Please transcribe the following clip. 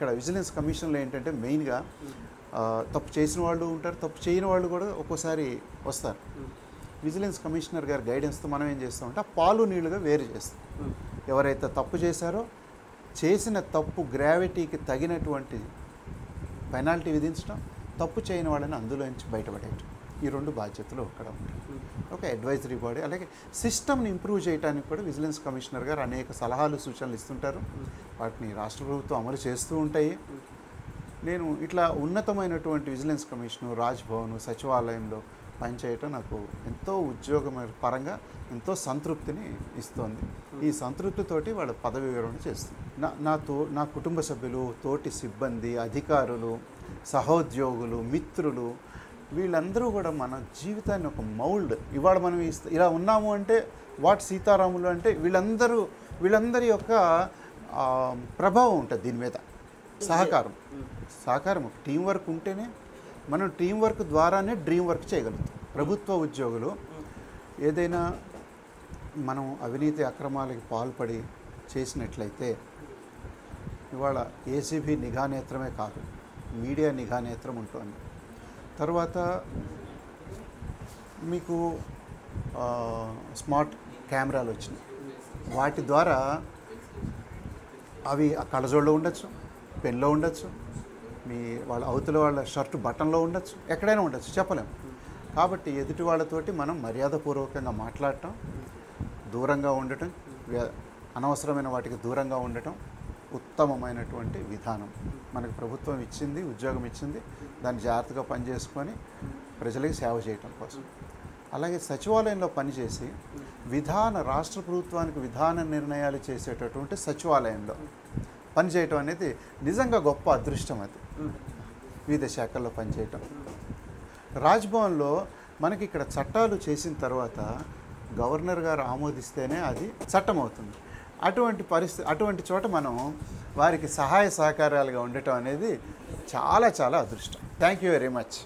ఇక్కడ విజిలెన్స్ కమిషన్లో ఏంటంటే మెయిన్గా తప్పు చేసిన వాళ్ళు ఉంటారు, తప్పు చేయని వాళ్ళు కూడా ఒక్కోసారి వస్తారు. విజిలెన్స్ కమిషనర్ గారి గైడెన్స్తో మనం ఏం చేస్తామంటే ఆ పాలు నీళ్లుగా వేరు చేస్తాం. ఎవరైతే తప్పు చేశారో చేసిన తప్పు గ్రావిటీకి తగినటువంటి పెనాల్టీ విధించడం, తప్పు చేయని వాళ్ళని అందులోంచి బయటపడేయటం, ఈ 2 బాధ్యతలు అక్కడ ఉంటాయి. ఒక అడ్వైజరీ బాడీ. అలాగే సిస్టమ్ని ఇంప్రూవ్ చేయడానికి కూడా విజిలెన్స్ కమిషనర్ గారు అనేక సలహాలు సూచనలు ఇస్తుంటారు. వాటిని రాష్ట్ర ప్రభుత్వం అమలు చేస్తూ ఉంటాయి. నేను ఇట్లా ఉన్నతమైనటువంటి విజిలెన్స్ కమిషను, రాజ్భవన్, సచివాలయంలో పనిచేయటం నాకు ఎంతో ఉద్యోగం పరంగా ఎంతో సంతృప్తిని ఇస్తోంది. ఈ సంతృప్తితోటి వాళ్ళ పదవి విరమణ చేస్తుంది. నా కుటుంబ సభ్యులు, తోటి సిబ్బంది, అధికారులు, సహోద్యోగులు, మిత్రులు, వీళ్ళందరూ కూడా మన జీవితాన్ని ఒక మౌల్డ్, ఇవాళ మనం ఇలా ఉన్నాము అంటే వాట్ సీతారాములు అంటే వీళ్ళందరి యొక్క ప్రభావం ఉంటుంది దీని మీద. సహకారం టీం వర్క్ ఉంటేనే మనం టీం వర్క్ ద్వారానే డ్రీమ్ వర్క్ చేయగలుగుతాం. ప్రభుత్వ ఉద్యోగులు ఏదైనా మనం అవినీతి అక్రమాలకి పాల్పడి చేసినట్లయితే ఇవాళ ఏసీబీ నిఘా నేత్రమే కాదు, మీడియా నిఘా నేత్రం ఉంటుంది. తర్వాత మీకు స్మార్ట్ కెమెరాలు వచ్చినాయి. వాటి ద్వారా అవి ఆ కళ్ళజోడులో ఉండొచ్చు, పెన్లో ఉండొచ్చు, వాళ్ళ అవతల వాళ్ళ షర్టు బటన్లో ఉండొచ్చు, ఎక్కడైనా ఉండొచ్చు, చెప్పలేము. కాబట్టి ఎదుటి వాళ్ళతోటి మనం మర్యాదపూర్వకంగా మాట్లాడటం, దూరంగా ఉండటం, అనవసరమైన వాటికి దూరంగా ఉండటం ఉత్తమమైనటువంటి విధానం. మనకు ప్రభుత్వం ఇచ్చింది, ఉద్యోగం ఇచ్చింది, దాన్ని జాగ్రత్తగా పనిచేసుకొని ప్రజలకి సేవ చేయటం కోసం. అలాగే సచివాలయంలో పనిచేసి రాష్ట్ర ప్రభుత్వానికి విధాన నిర్ణయాలు చేసేటటువంటి సచివాలయంలో పనిచేయటం అనేది నిజంగా గొప్ప అదృష్టం. అది వివిధ శాఖల్లో పనిచేయటం. రాజ్భవన్లో మనకి ఇక్కడ చట్టాలు చేసిన తర్వాత గవర్నర్ గారు ఆమోదిస్తేనే అది చట్టం అవుతుంది. అటువంటి చోట మనం వారికి సహాయ సహకారాలుగా ఉండటం అనేది చాలా చాలా అదృష్టం. Thank you very much.